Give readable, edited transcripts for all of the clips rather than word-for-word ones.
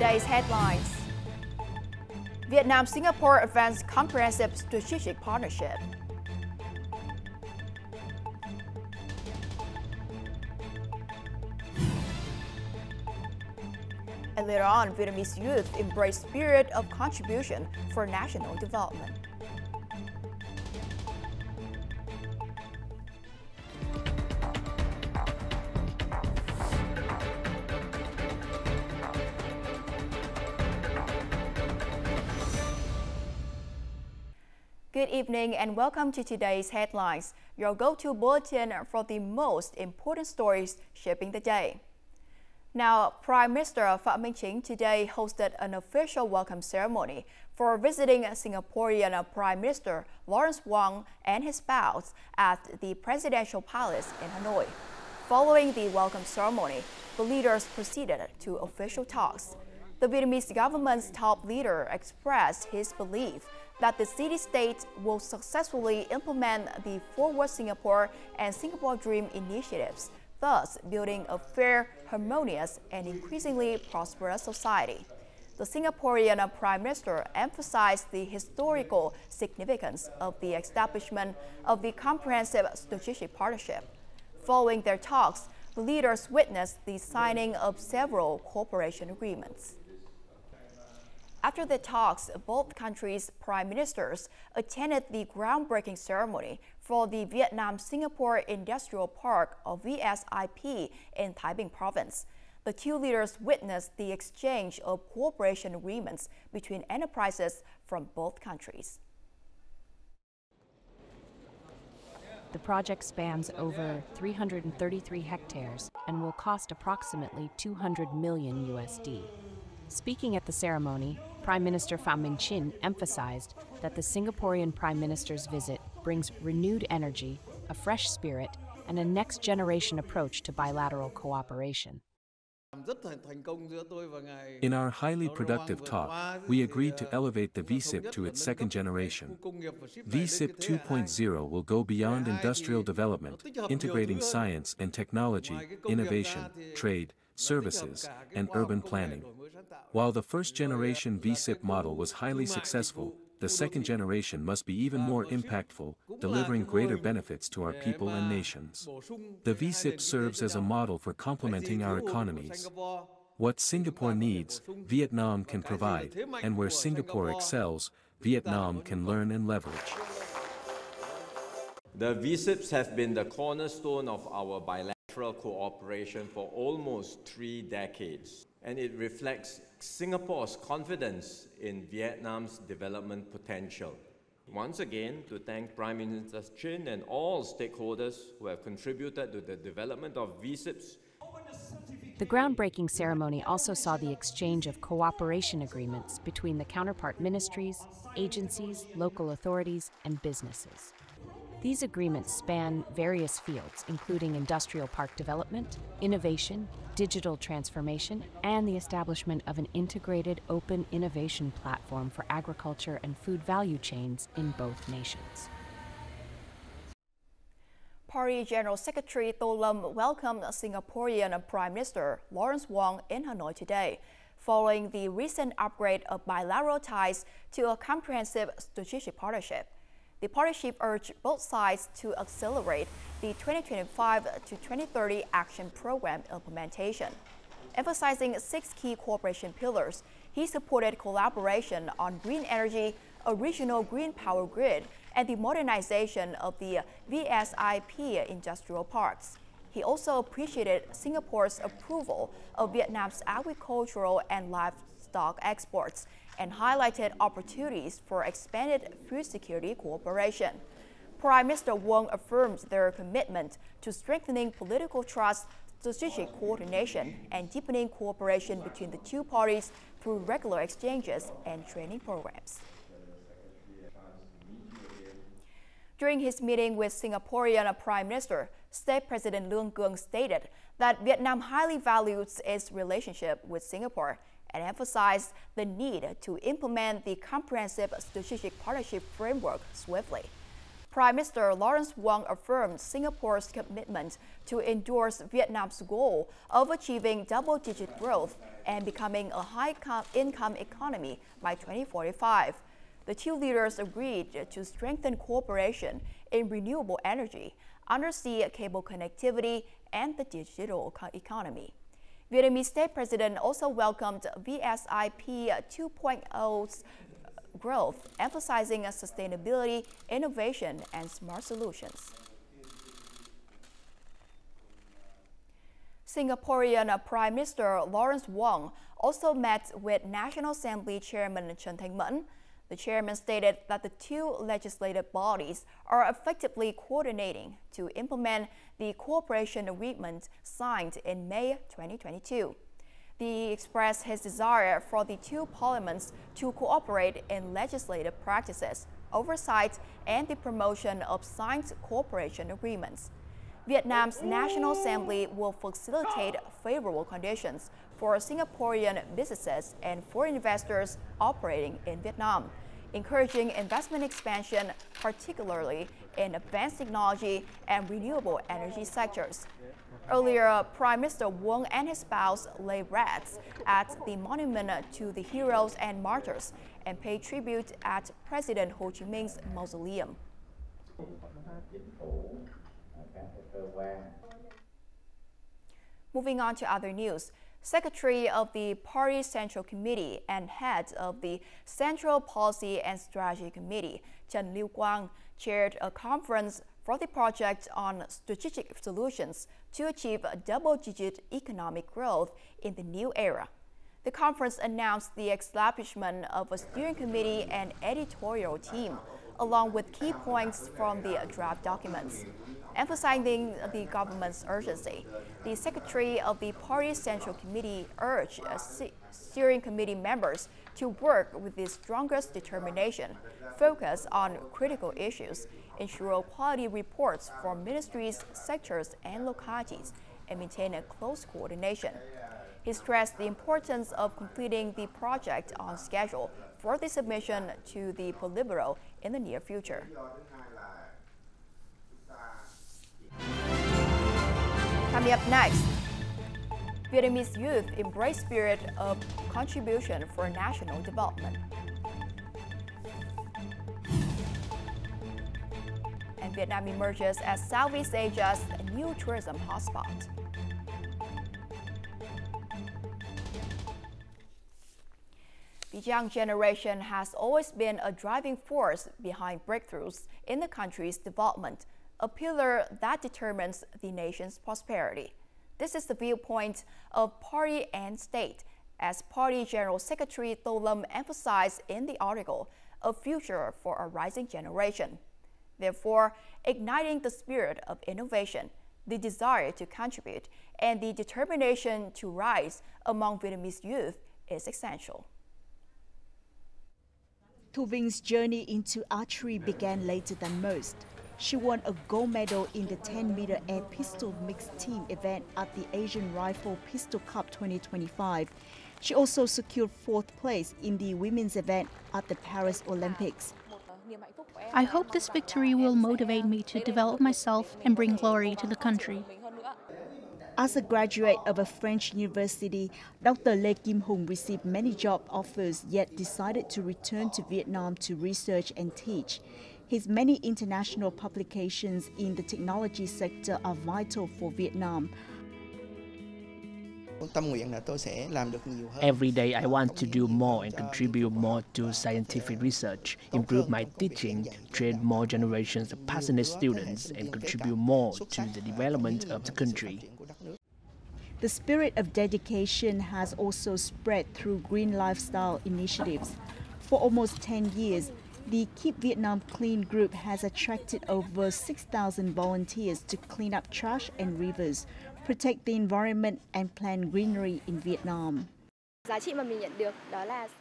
today's headlines. Vietnam-Singapore advanced comprehensive strategic partnership. And later on, Vietnamese youth embrace spirit of contribution for national development. Good evening and welcome to today's headlines, your go-to bulletin for the most important stories shaping the day. Now, Prime Minister Phie today hosted an official welcome ceremony for visiting Singaporean Prime Minister Lawrence Wong and his spouse at the Presidential Palace in Hanoi. Following the welcome ceremony, the leaders proceeded to official talks. The Vietnamese government's top leader expressed his belief that the city-state will successfully implement the Forward Singapore and Singapore Dream initiatives, thus building a fair, harmonious, and increasingly prosperous society. The Singaporean Prime Minister emphasized the historical significance of the establishment of the Comprehensive Strategic Partnership. Following their talks, the leaders witnessed the signing of several cooperation agreements. After the talks, both countries' prime ministers attended the groundbreaking ceremony for the Vietnam-Singapore Industrial Park, or VSIP, in Thái Bình Province. The two leaders witnessed the exchange of cooperation agreements between enterprises from both countries. The project spans over 333 hectares and will cost approximately $200 million USD. Speaking at the ceremony, Prime Minister Phie emphasized that the Singaporean Prime Minister's visit brings renewed energy, a fresh spirit, and a next-generation approach to bilateral cooperation. In our highly productive talk, we agreed to elevate the VSIP to its second generation. VSIP 2.0 will go beyond industrial development, integrating science and technology, innovation, trade, services, and urban planning. While the first-generation VSIP model was highly successful, the second generation must be even more impactful, delivering greater benefits to our people and nations. The VSIP serves as a model for complementing our economies. What Singapore needs, Vietnam can provide, and where Singapore excels, Vietnam can learn and leverage. The VSIPs have been the cornerstone of our bilateral cooperation for almost 3 decades, and it reflects Singapore's confidence in Vietnam's development potential. Once again, to thank Prime Minister Chin and all stakeholders who have contributed to the development of VSIPs. The groundbreaking ceremony also saw the exchange of cooperation agreements between the counterpart ministries, agencies, local authorities, and businesses. These agreements span various fields, including industrial park development, innovation, digital transformation, and the establishment of an integrated open innovation platform for agriculture and food value chains in both nations. Party General Secretary Tô Lâm welcomed Singaporean Prime Minister Lawrence Wong in Hanoi today, following the recent upgrade of bilateral ties to a comprehensive strategic partnership. The partnership urged both sides to accelerate the 2025 to 2030 action program implementation. Emphasizing 6 key cooperation pillars, he supported collaboration on green energy, a regional green power grid, and the modernization of the VSIP industrial parks. He also appreciated Singapore's approval of Vietnam's agricultural and livestock exports and highlighted opportunities for expanded food security cooperation. Prime Minister Wong affirmed their commitment to strengthening political trust, strategic coordination, and deepening cooperation between the two parties through regular exchanges and training programs. During his meeting with Singaporean Prime Minister, State President Lương Cường stated that Vietnam highly values its relationship with Singapore and emphasized the need to implement the Comprehensive Strategic Partnership framework swiftly. Prime Minister Lawrence Wong affirmed Singapore's commitment to endorse Vietnam's goal of achieving double-digit growth and becoming a high-income economy by 2045. The two leaders agreed to strengthen cooperation in renewable energy, undersea cable connectivity, and the digital economy. Vietnamese State President also welcomed VSIP 2.0's growth, emphasizing sustainability, innovation, and smart solutions. Singaporean Prime Minister Lawrence Wong also met with National Assembly Chairman Chen Teng-mun. The chairman stated that the two legislative bodies are effectively coordinating to implement the cooperation agreement signed in May 2022. He expressed his desire for the two parliaments to cooperate in legislative practices, oversight, and the promotion of signed cooperation agreements. Vietnam's National Assembly will facilitate favorable conditions for Singaporean businesses and foreign investors operating in Vietnam, encouraging investment expansion, particularly in advanced technology and renewable energy sectors. Earlier, Prime Minister Wong and his spouse laid wreaths at the monument to the heroes and martyrs and paid tribute at President Ho Chi Minh's mausoleum. Moving on to other news. Secretary of the Party Central Committee and head of the Central Policy and Strategy Committee, Chen Liu-Quang, chaired a conference for the project on strategic solutions to achieve double-digit economic growth in the new era. The conference announced the establishment of a steering committee and editorial team, along with key points from the draft documents. Emphasizing the government's urgency, the Secretary of the Party's Central Committee urged steering committee members to work with the strongest determination, focus on critical issues, ensure quality reports from ministries, sectors, and localities, and maintain a close coordination. He stressed the importance of completing the project on schedule for the submission to the Politburo in the near future. Coming up next, Vietnamese youth embrace spirit of contribution for national development. And Vietnam emerges as Southeast Asia's new tourism hotspot. The young generation has always been a driving force behind breakthroughs in the country's development, a pillar that determines the nation's prosperity. This is the viewpoint of Party and State, as Party General Secretary Tô Lâm emphasized in the article, A Future for a Rising Generation. Therefore, igniting the spirit of innovation, the desire to contribute, and the determination to rise among Vietnamese youth is essential. Thu Ving's journey into archery began later than most. She won a gold medal in the 10-meter air pistol mixed team event at the Asian Rifle Pistol Cup 2025. She also secured 4th place in the women's event at the Paris Olympics. I hope this victory will motivate me to develop myself and bring glory to the country. As a graduate of a French university, Dr. Lê Kim Hùng received many job offers yet decided to return to Vietnam to research and teach. His many international publications in the technology sector are vital for Vietnam. Every day I want to do more and contribute more to scientific research, improve my teaching, train more generations of passionate students, and contribute more to the development of the country. The spirit of dedication has also spread through green lifestyle initiatives. For almost 10 years, the Keep Vietnam Clean group has attracted over 6,000 volunteers to clean up trash and rivers, protect the environment, and plant greenery in Vietnam.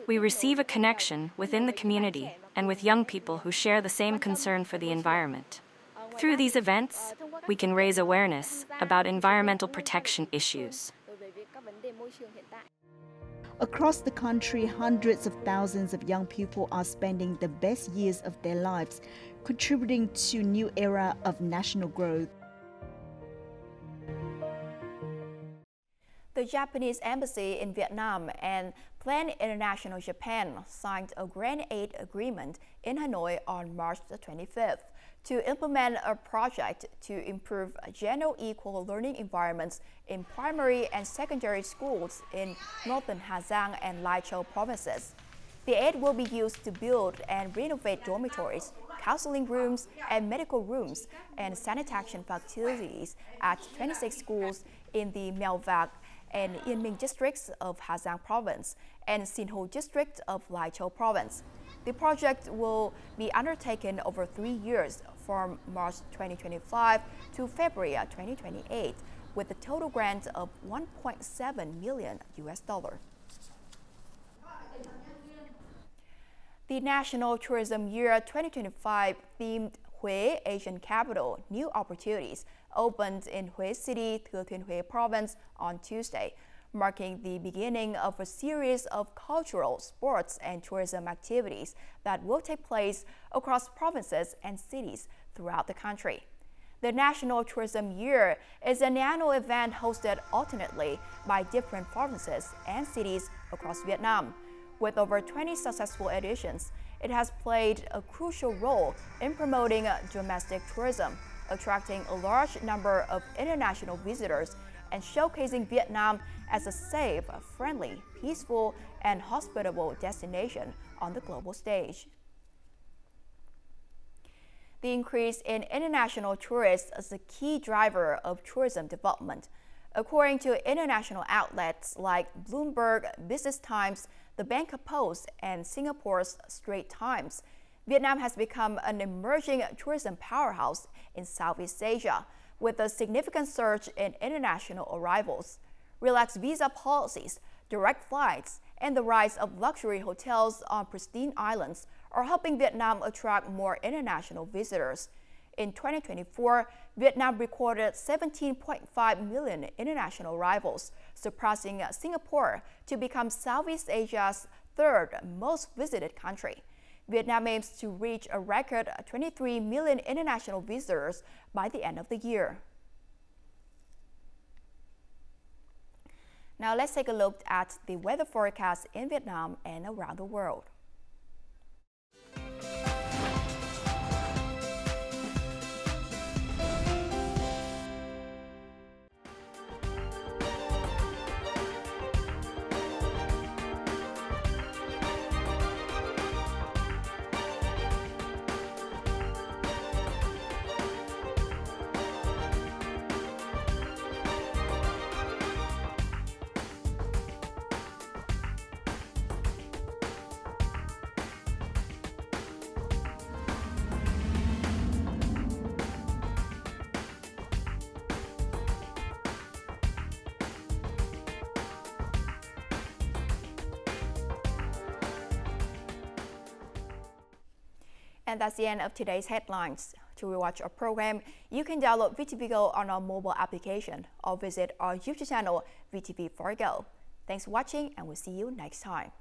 We receive a connection within the community and with young people who share the same concern for the environment. Through these events, we can raise awareness about environmental protection issues. Across the country, hundreds of thousands of young people are spending the best years of their lives, contributing to a new era of national growth. The Japanese Embassy in Vietnam and Plan International Japan signed a grant aid agreement in Hanoi on March the 25th to implement a project to improve gender equal learning environments in primary and secondary schools in northern Ha Giang and Lai Châu provinces. The aid will be used to build and renovate dormitories, counseling rooms, and medical rooms, and sanitation facilities at 26 schools in the Mèo Vạc and Yên Minh districts of Ha Giang province and Sinh Ho district of Lai Châu province. The project will be undertaken over 3 years from March 2025 to February 2028 with a total grant of $1.7 million. The National Tourism Year 2025 themed Phie Asian Capital New Opportunities opened in Hue City, Thừa Thiên Huế province on Tuesday, marking the beginning of a series of cultural, sports, and tourism activities that will take place across provinces and cities throughout the country. The National Tourism Year is an annual event hosted alternately by different provinces and cities across Vietnam. With over 20 successful editions, it has played a crucial role in promoting domestic tourism, attracting a large number of international visitors and showcasing Vietnam as a safe, friendly, peaceful, and hospitable destination on the global stage. The increase in international tourists is a key driver of tourism development. According to international outlets like Bloomberg, Business Times, the Bangkok Post, and Singapore's Straits Times, Vietnam has become an emerging tourism powerhouse in Southeast Asia, with a significant surge in international arrivals. Relaxed visa policies, direct flights, and the rise of luxury hotels on pristine islands are helping Vietnam attract more international visitors. In 2024, Vietnam recorded 17.5 million international arrivals, surpassing Singapore to become Southeast Asia's third most visited country. Vietnam aims to reach a record 23 million international visitors by the end of the year. Now let's take a look at the weather forecast in Vietnam and around the world. And that's the end of today's headlines. To rewatch our program, you can download VTVgo on our mobile application or visit our YouTube channel, VTV4Go. Thanks for watching, and we'll see you next time.